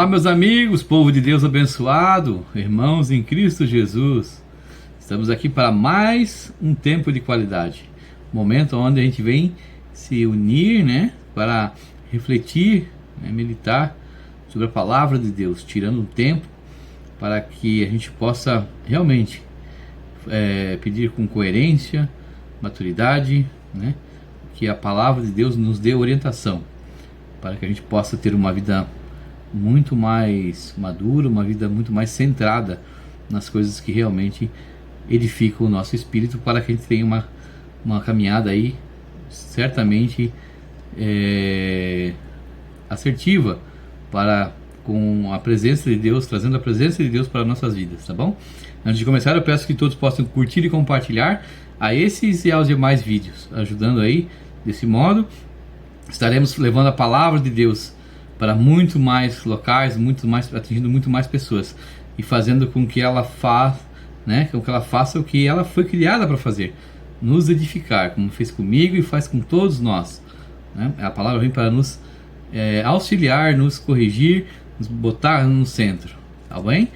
Olá, meus amigos, povo de Deus abençoado, irmãos em Cristo Jesus. Estamos aqui para mais um tempo de qualidade, momento onde a gente vem se unir, né, para refletir, né, meditar sobre a palavra de Deus, tirando um tempo para que a gente possa realmente pedir com coerência, maturidade, né, que a palavra de Deus nos dê orientação, para que a gente possa ter uma vida muito mais madura, uma vida muito mais centrada nas coisas que realmente edificam o nosso espírito, para que a gente tenha uma caminhada aí certamente assertiva com a presença de Deus, trazendo a presença de Deus para nossas vidas, tá bom? Antes de começar, eu peço que todos possam curtir e compartilhar a esses e aos demais vídeos, ajudando aí. Desse modo, estaremos levando a palavra de Deus para muito mais locais, atingindo muito mais pessoas e fazendo com que ela faça, né, com que ela faça o que ela foi criada para fazer, nos edificar, como fez comigo e faz com todos nós, né? A palavra vem para nos auxiliar, nos corrigir, nos botar no centro, tá bem?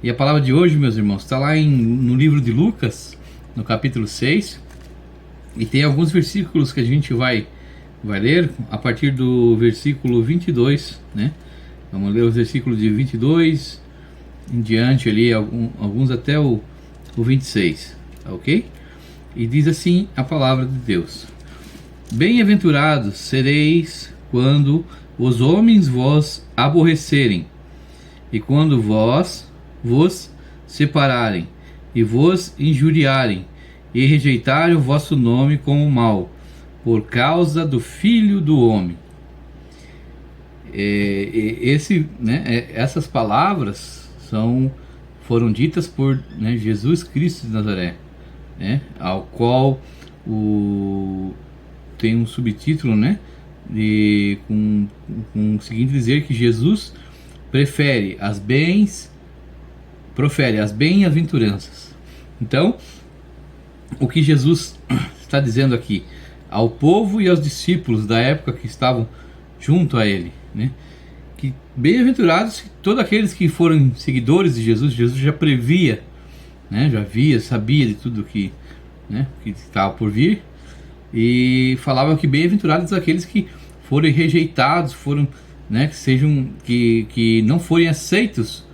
E a palavra de hoje, meus irmãos, está lá no livro de Lucas, no capítulo 6, e tem alguns versículos que a gente vai ler a partir do versículo 22, né? Vamos ler os versículos de 22 em diante ali, alguns até o 26, tá ok? E diz assim a palavra de Deus: Bem-aventurados sereis quando os homens vos aborrecerem, e quando vos separarem, e vos injuriarem, e rejeitarem o vosso nome como mal, por causa do Filho do Homem. Essas palavras foram ditas por, né, Jesus Cristo de Nazaré, né, ao qual tem um subtítulo, né, com o seguinte dizer, que Jesus profere as bem-aventuranças. Então, o que Jesus está dizendo aqui ao povo e aos discípulos da época que estavam junto a ele, né? Que bem-aventurados todos aqueles que foram seguidores de Jesus. Jesus já previa, né? Sabia de tudo que estava por vir, e falava que bem-aventurados aqueles que forem rejeitados, né, que não forem aceitos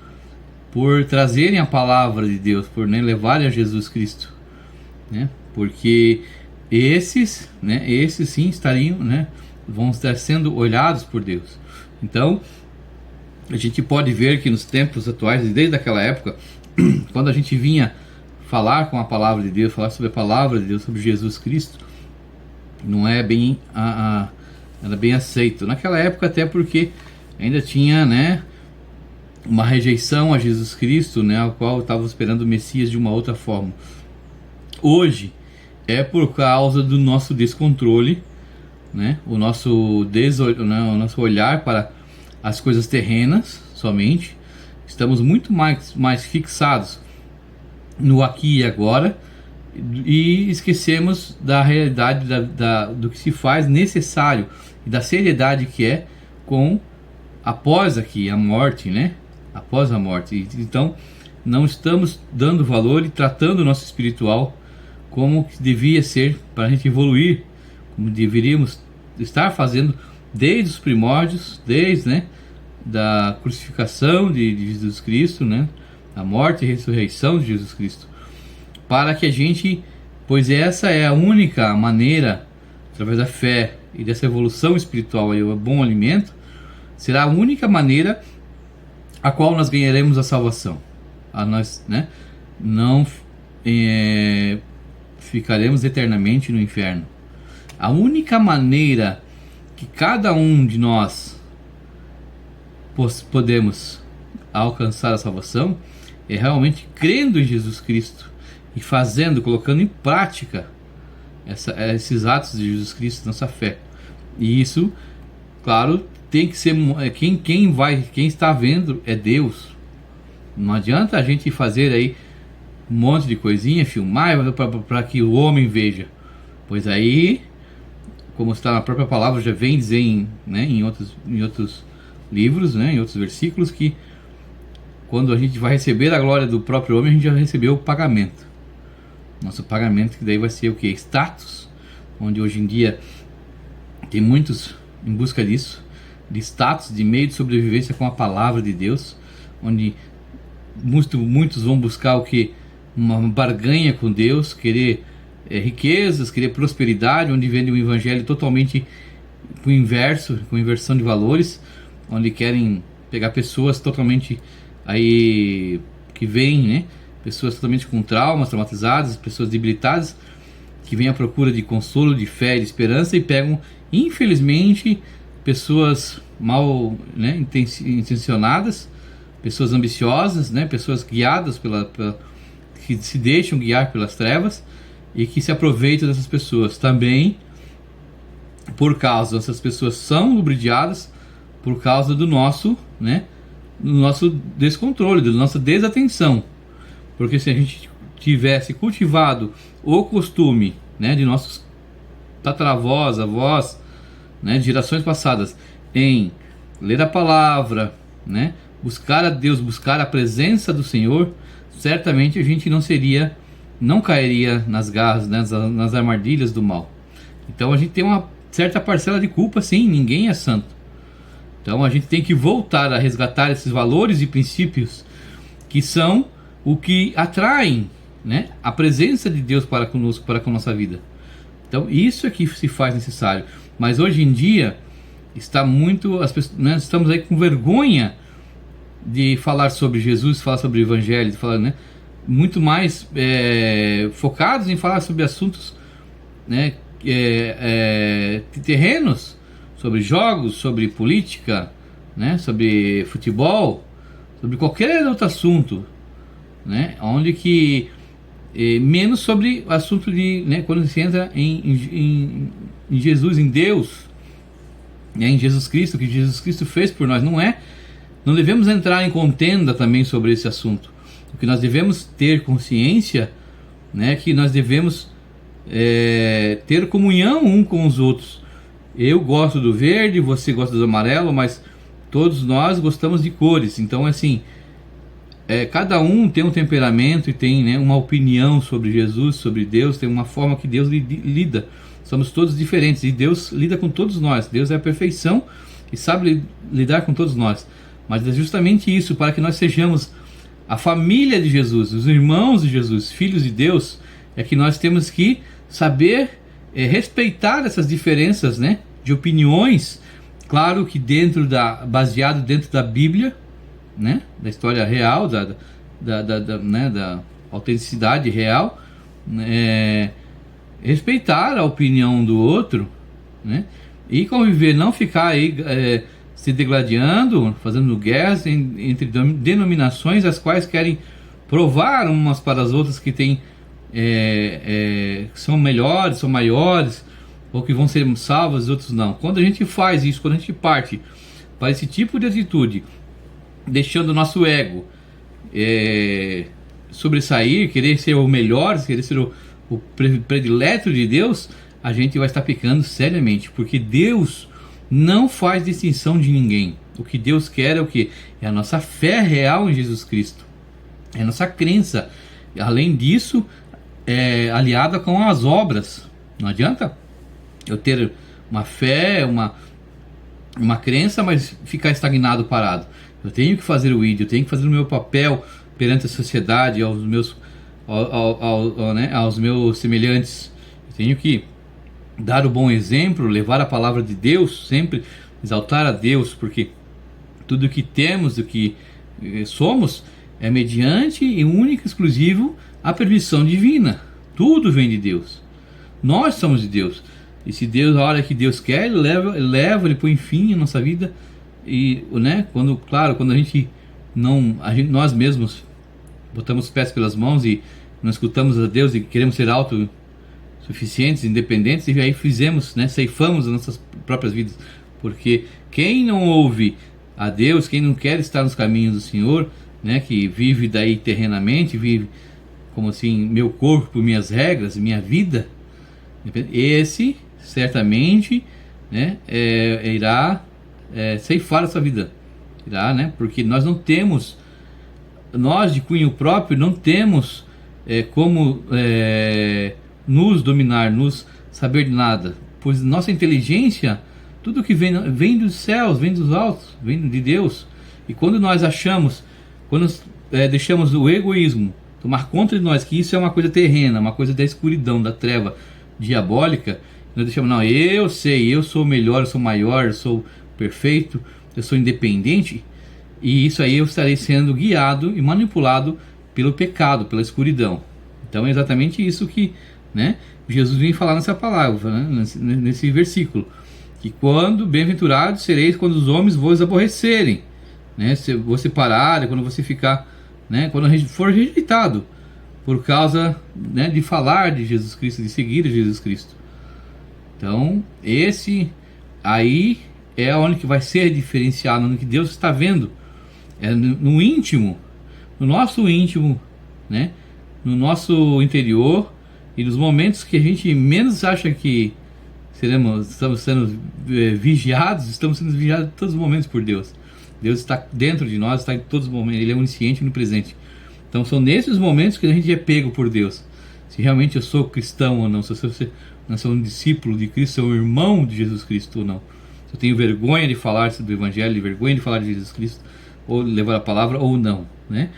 por trazerem a palavra de Deus, por, né, levarem a Jesus Cristo, né? Porque esses sim estariam, né, vão estar sendo olhados por Deus. Então, a gente pode ver que nos tempos atuais, desde aquela época, quando a gente vinha falar com a palavra de Deus, falar sobre a palavra de Deus, sobre Jesus Cristo, não é bem era bem aceito naquela época, até porque ainda tinha, né, uma rejeição a Jesus Cristo, né, ao qual estava esperando o Messias de uma outra forma. Hoje é por causa do nosso descontrole, né, o nosso olhar para as coisas terrenas somente. Estamos muito mais fixados no aqui e agora, e esquecemos da realidade do que se faz necessário e da seriedade que é após aqui a morte, né? Após a morte. Então, não estamos dando valor e tratando o nosso espiritual como devia ser, para a gente evoluir, como deveríamos estar fazendo desde os primórdios, desde, né, da crucificação de Jesus Cristo, né, a morte e ressurreição de Jesus Cristo, para que a gente, pois essa é a única maneira, através da fé e dessa evolução espiritual, aí, o bom alimento, será a única maneira a qual nós ganharemos a salvação. Nós, né, não ficaremos eternamente no inferno. A única maneira que cada um de nós podemos alcançar a salvação é realmente crendo em Jesus Cristo e colocando em prática esses atos de Jesus Cristo, nossa fé. E isso, claro, tem que ser quem está vendo é Deus. Não adianta a gente fazer aí um monte de coisinha, filmar para que o homem veja, pois aí, como está na própria palavra, já vem dizer em outros livros, né, em outros versículos, que quando a gente vai receber a glória do próprio homem, a gente já recebeu o pagamento. Nosso pagamento, que daí vai ser o que? Status, onde hoje em dia tem muitos em busca disso, de status, de meio de sobrevivência com a palavra de Deus, onde muitos vão buscar o que? Uma barganha com Deus, querer riquezas, querer prosperidade, onde vende um evangelho totalmente com o inverso, com inversão de valores, onde querem pegar pessoas totalmente aí que vêm, né? Pessoas totalmente com traumas, traumatizadas, pessoas debilitadas, que vêm à procura de consolo, de fé, de esperança, e pegam, infelizmente, pessoas mal, né, intencionadas, pessoas ambiciosas, né, pessoas guiadas que se deixam guiar pelas trevas e que se aproveitam dessas pessoas. Também, por causa dessas pessoas são lubrificadas por causa do nosso, né, do nosso descontrole, da nossa desatenção. Porque se a gente tivesse cultivado o costume, né, de nossos tataravós, avós, né, de gerações passadas, em ler a palavra, né, buscar a Deus, buscar a presença do Senhor, certamente a gente não cairia nas garras, né, nas armadilhas do mal. Então a gente tem uma certa parcela de culpa, sim, ninguém é santo. Então a gente tem que voltar a resgatar esses valores e princípios que são o que atraem, né, a presença de Deus para conosco, para com a nossa vida. Então isso é que se faz necessário. Mas hoje em dia está muito, as pessoas, né, estamos aí com vergonha de falar sobre Jesus, falar sobre o Evangelho, de falar, né, muito mais focados em falar sobre assuntos, né, terrenos, sobre jogos, sobre política, né, sobre futebol, sobre qualquer outro assunto, né, onde que menos sobre o assunto de, né, quando se entra em Jesus, em Deus, né, em Jesus Cristo, o que Jesus Cristo fez por nós. Não devemos entrar em contenda também sobre esse assunto. O que nós devemos ter consciência, né, que nós devemos ter comunhão um com os outros. Eu gosto do verde, você gosta do amarelo, mas todos nós gostamos de cores. Então, assim, cada um tem um temperamento e tem, né, uma opinião sobre Jesus, sobre Deus, tem uma forma que Deus lida. Somos todos diferentes e Deus lida com todos nós. Deus é a perfeição e sabe lidar com todos nós. Mas é justamente isso, para que nós sejamos a família de Jesus, os irmãos de Jesus, filhos de Deus, é que nós temos que saber respeitar essas diferenças, né, de opiniões. Claro que baseado dentro da Bíblia, né, da história real, né, da autenticidade real, respeitar a opinião do outro, né, e conviver, não ficar aí se degladiando, fazendo guerras entre denominações, as quais querem provar umas para as outras que tem, são melhores, são maiores, ou que vão ser salvas e outros não. Quando a gente faz isso, quando a gente parte para esse tipo de atitude, deixando o nosso ego sobressair, querer ser o melhor, querer ser o predileto de Deus, a gente vai estar pecando seriamente, porque Deus não faz distinção de ninguém. O que Deus quer é o que? É a nossa fé real em Jesus Cristo, é a nossa crença. Além disso, aliada com as obras. Não adianta eu ter uma fé, uma crença, mas ficar estagnado, parado. Eu tenho que fazer o ID, eu tenho que fazer o meu papel perante a sociedade, aos meus semelhantes. Eu tenho que dar o bom exemplo, levar a palavra de Deus, sempre exaltar a Deus, porque tudo o que temos, o que somos, é mediante e único e exclusivo a permissão divina. Tudo vem de Deus. Nós somos de Deus. E se Deus, a hora que Deus quer, Ele leva, Ele põe fim à nossa vida. E, né, quando a gente nós mesmos botamos os pés pelas mãos e não escutamos a Deus e queremos ser autossuficientes, independentes, e aí ceifamos as nossas próprias vidas. Porque quem não ouve a Deus, quem não quer estar nos caminhos do Senhor, né, que vive daí terrenamente, vive como assim, meu corpo, minhas regras, minha vida, esse certamente, né, irá ceifar a sua vida. irá, né? Porque nós não temos, nós de cunho próprio não temos como nos dominar, nos saber de nada, pois nossa inteligência, tudo que vem dos céus, vem dos altos, vem de Deus. E quando nós achamos, quando deixamos o egoísmo tomar conta de nós, que isso é uma coisa terrena, uma coisa da escuridão, da treva diabólica, nós deixamos, não, eu sei, eu sou melhor, eu sou maior, eu sou perfeito, eu sou independente, e isso aí eu estarei sendo guiado e manipulado pelo pecado, pela escuridão. Então é exatamente isso que, né, Jesus vem falar nessa palavra, né, nesse versículo, que quando bem-aventurados sereis quando os homens vos aborrecerem, né, se você parar, quando você ficar, né, quando for rejeitado por causa, né, de falar de Jesus Cristo, de seguir a Jesus Cristo. Então esse aí é onde que vai ser diferenciado, no que Deus está vendo, no íntimo, no nosso íntimo, né, no nosso interior, e nos momentos que a gente menos acha que estamos sendo vigiados, estamos sendo vigiados em todos os momentos por Deus. Deus está dentro de nós, está em todos os momentos, Ele é onisciente no presente. Então são nesses momentos que a gente é pego por Deus. Se realmente eu sou cristão ou não, se eu sou um discípulo de Cristo, se eu sou um irmão de Jesus Cristo ou não. Se eu tenho vergonha de falar do Evangelho, vergonha de falar de Jesus Cristo, ou levar a palavra ou não, né?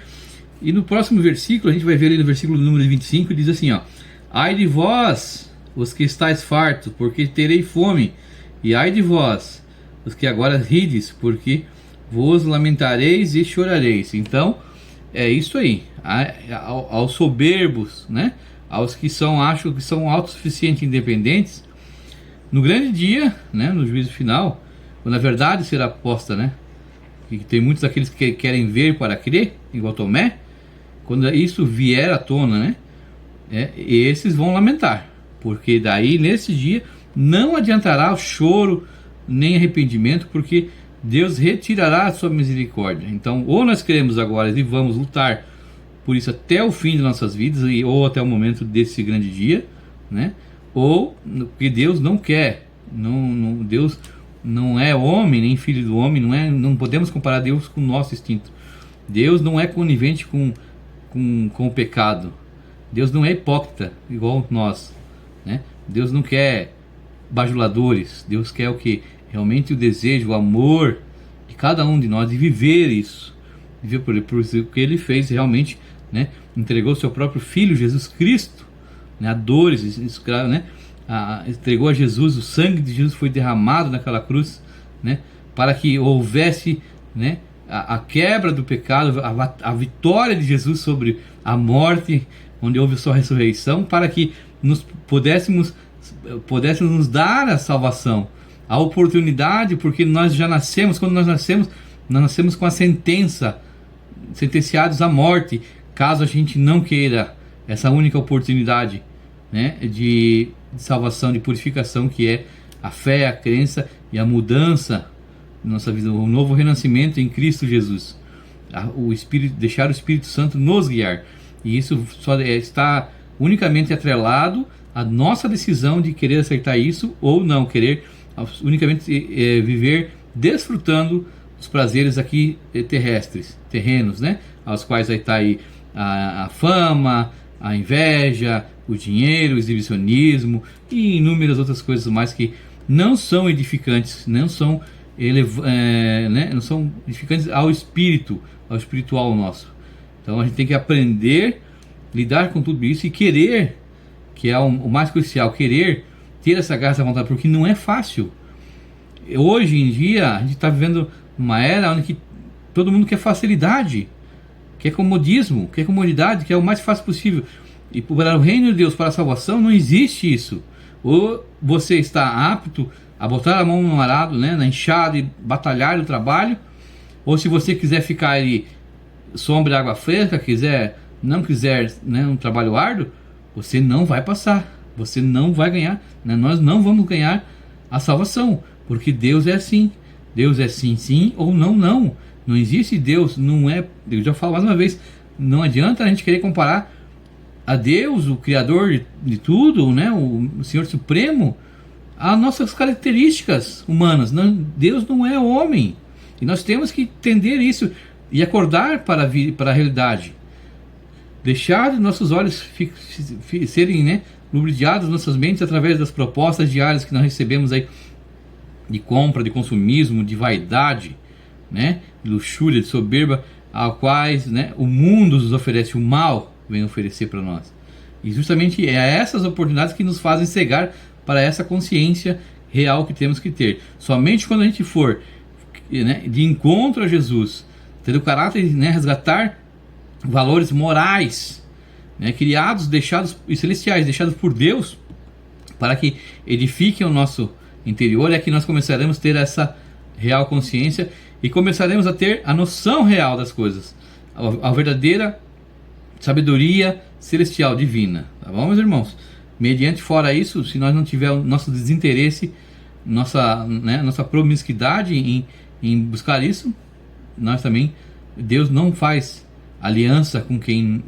E no próximo versículo, a gente vai ver ali no versículo número 25, diz assim, ó: ai de vós, os que estáis fartos, porque terei fome, e ai de vós, os que agora rides, porque vos lamentareis e chorareis. Então é isso aí, aos soberbos, né, aos que acham que são autossuficientes e independentes, no grande dia, né, no juízo final, quando a verdade será posta, né, e tem muitos daqueles que querem ver para crer, igual Tomé, quando isso vier à tona, né, esses vão lamentar, porque daí nesse dia não adiantará o choro nem arrependimento, porque Deus retirará a sua misericórdia. Então, ou nós queremos agora e vamos lutar por isso até o fim de nossas vidas, ou até o momento desse grande dia, né? Ou que Deus não quer, Deus não é homem, nem filho do homem, não podemos comparar Deus com o nosso instinto. Deus não é conivente com o pecado. Deus não é hipócrita igual nós, né? Deus não quer bajuladores. Deus quer o que? Realmente o desejo, o amor de cada um de nós, de viver isso, viver por isso que Ele fez realmente, né? Entregou seu próprio Filho Jesus Cristo, né? A dores, escravo, né? Entregou a Jesus, o sangue de Jesus foi derramado naquela cruz, né? Para que houvesse, né, a quebra do pecado, a vitória de Jesus sobre a morte, onde houve sua ressurreição, para que pudéssemos nos dar a salvação, a oportunidade, porque nós já nascemos, quando nós nascemos com a sentenciados à morte, caso a gente não queira essa única oportunidade, né, de salvação, de purificação, que é a fé, a crença e a mudança da nossa vida, o novo renascimento em Cristo Jesus, o Espírito, deixar o Espírito Santo nos guiar. E isso só está unicamente atrelado à nossa decisão de querer aceitar isso ou não, querer unicamente viver desfrutando os prazeres aqui terrenos, né? Aos quais vai estar aí a fama, a inveja, o dinheiro, o exibicionismo e inúmeras outras coisas mais que não são edificantes, não são edificantes ao espírito, ao espiritual nosso. Então a gente tem que aprender a lidar com tudo isso e querer, que é o mais crucial, querer ter essa garra, essa vontade, porque não é fácil. Hoje em dia a gente está vivendo uma era onde todo mundo quer facilidade, quer comodismo, quer comodidade, quer o mais fácil possível. E para o reino de Deus, para a salvação, não existe isso. Ou você está apto a botar a mão no arado, né, na enxada, e batalhar no trabalho, ou se você quiser ficar ali sombra e água fresca, não quiser, né, um trabalho árduo, você não vai passar, você não vai ganhar, né? Nós não vamos ganhar a salvação, porque Deus é assim. Deus é sim, sim, ou não, não. Não existe Deus, não é. Eu já falo mais uma vez, não adianta a gente querer comparar a Deus, o Criador de tudo, né, o Senhor Supremo, as nossas características humanas. Não, Deus não é homem. E nós temos que entender isso e acordar para a realidade. Deixar nossos olhos serem, né, lubrificados, nossas mentes, através das propostas diárias que nós recebemos aí de compra, de consumismo, de vaidade, né, de luxúria, de soberba, a quais, né, o mundo nos oferece, o mal vem oferecer para nós. E justamente é essas oportunidades que nos fazem cegar para essa consciência real que temos que ter. Somente quando a gente for, né, de encontro a Jesus, ter o caráter de, né, resgatar valores morais, né, criados, deixados e celestiais, deixados por Deus, para que edifiquem o nosso interior, é que nós começaremos a ter essa real consciência e começaremos a ter a noção real das coisas, a verdadeira sabedoria celestial, divina. Tá bom, meus irmãos? Mediante fora isso, se nós não tivermos nosso desinteresse, nossa promiscuidade em buscar isso, nós também, Deus não faz aliança com quem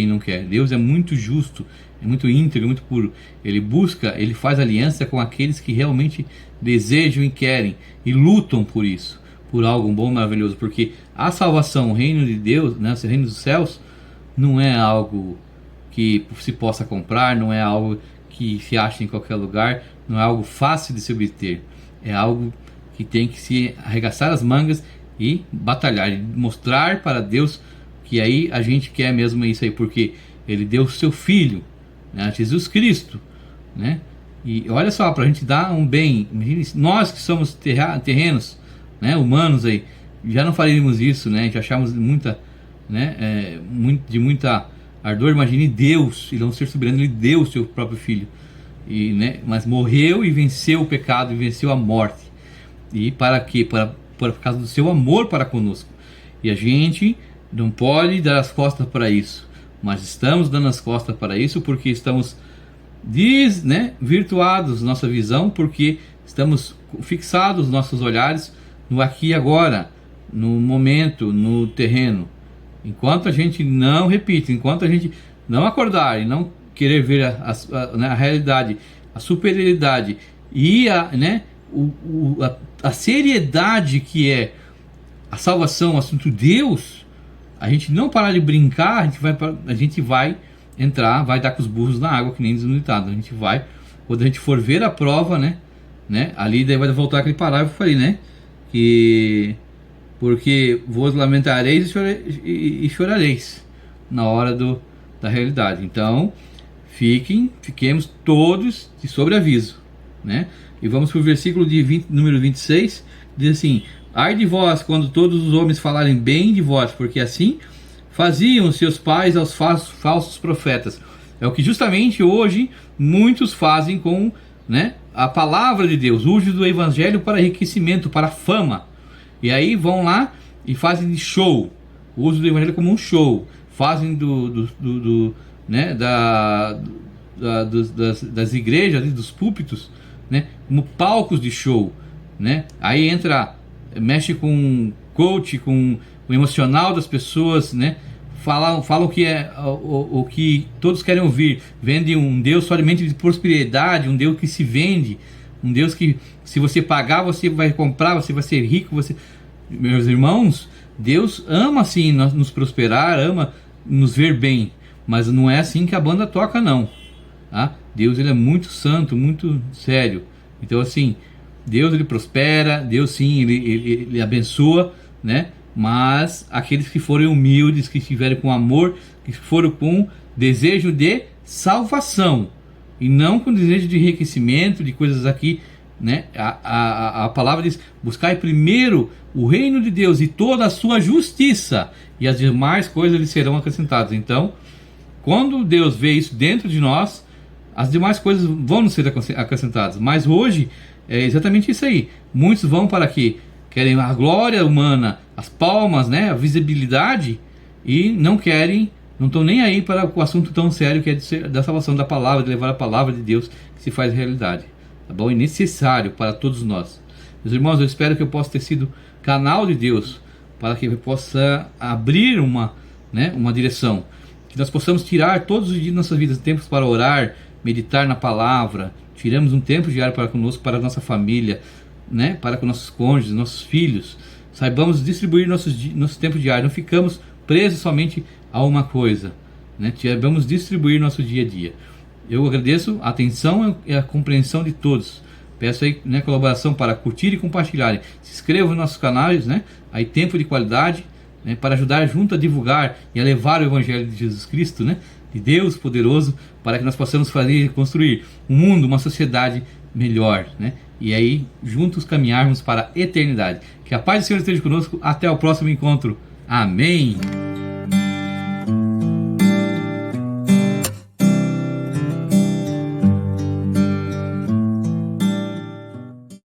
não quer. Deus é muito justo, é muito íntegro, muito puro. Ele faz aliança com aqueles que realmente desejam e querem e lutam por isso, por algo bom, maravilhoso, porque a salvação, o reino de Deus, né, o reino dos céus, não é algo que se possa comprar, não é algo que se acha em qualquer lugar, não é algo fácil de se obter, é algo que tem que se arregaçar as mangas e batalhar, e mostrar para Deus que aí a gente quer mesmo isso aí, porque Ele deu o seu Filho, né, Jesus Cristo, né? E olha só, para a gente dar um bem, nós que somos terrenos, né, humanos aí, já não faríamos isso, né? Já achamos muita, né, de muita ardor. Imagine Deus, Ele é um ser soberano, Ele deu o seu próprio Filho, e, né, mas morreu e venceu o pecado e venceu a morte. E para quê? Por causa do seu amor para conosco. E a gente não pode dar as costas para isso, mas estamos dando as costas para isso porque estamos virtuados nossa visão, porque estamos fixados nossos olhares no aqui e agora, no momento, no terreno. Enquanto a gente não, repito, enquanto a gente não acordar e não querer ver a realidade, a superioridade e a seriedade que é a salvação, o assunto Deus, a gente não parar de brincar, a gente vai entrar, vai dar com os burros na água, que nem diz no ditado. A gente vai, quando a gente for ver a prova, né, ali daí vai voltar aquele parágrafo ali, né, que porque vos lamentareis e chorareis na hora da realidade. Então fiquemos todos de sobreaviso, né? E vamos para o versículo número 26, diz assim: ai de vós quando todos os homens falarem bem de vós, porque assim faziam seus pais aos falsos profetas. É o que justamente hoje muitos fazem com, né, a palavra de Deus, uso do evangelho para enriquecimento, para fama. E aí vão lá e fazem de show, o uso do evangelho como um show, fazem das igrejas, dos púlpitos, né, como palcos de show, né? Aí mexe com coach, com o emocional das pessoas, né? Falam que é o que todos querem ouvir. Vende um Deus somente de prosperidade, um Deus que se vende, um Deus que se você pagar você vai comprar, você vai ser rico. Meus irmãos, Deus ama sim nos prosperar, ama nos ver bem, mas não é assim que a banda toca, não, tá? Deus, ele é muito santo, muito sério. Então assim, Deus, ele prospera, Deus sim, ele abençoa, né? Mas aqueles que forem humildes, que estiverem com amor, que foram com desejo de salvação e não com desejo de enriquecimento, de coisas aqui, né? A palavra diz: buscai primeiro o reino de Deus e toda a sua justiça, e as demais coisas lhe serão acrescentadas. Então, quando Deus vê isso dentro de nós, as demais coisas vão nos ser acrescentadas. Mas hoje é exatamente isso aí. Muitos vão para quê? Querem a glória humana, as palmas, né, a visibilidade, e não estão nem aí para o assunto tão sério que é da salvação, da palavra, de levar a palavra de Deus que se faz realidade. Tá bom? É necessário para todos nós. Meus irmãos, eu espero que eu possa ter sido canal de Deus para que eu possa abrir uma direção, que nós possamos tirar todos os dias de nossas vidas tempos para orar, meditar na palavra, tiramos um tempo diário para conosco, para a nossa família, né, para com nossos cônjuges, nossos filhos, saibamos distribuir nosso tempo diário, não ficamos presos somente a uma coisa, né? Saibamos distribuir nosso dia a dia. Eu agradeço a atenção e a compreensão de todos. Peço aí, né, colaboração para curtir e compartilharem. Se inscrevam nos nossos canais, né? Aí tempo de qualidade, né, para ajudar junto a divulgar e a levar o Evangelho de Jesus Cristo, né, de Deus poderoso, para que nós possamos fazer construir um mundo, uma sociedade melhor, né? E aí juntos caminharmos para a eternidade. Que a paz do Senhor esteja conosco. Até o próximo encontro. Amém.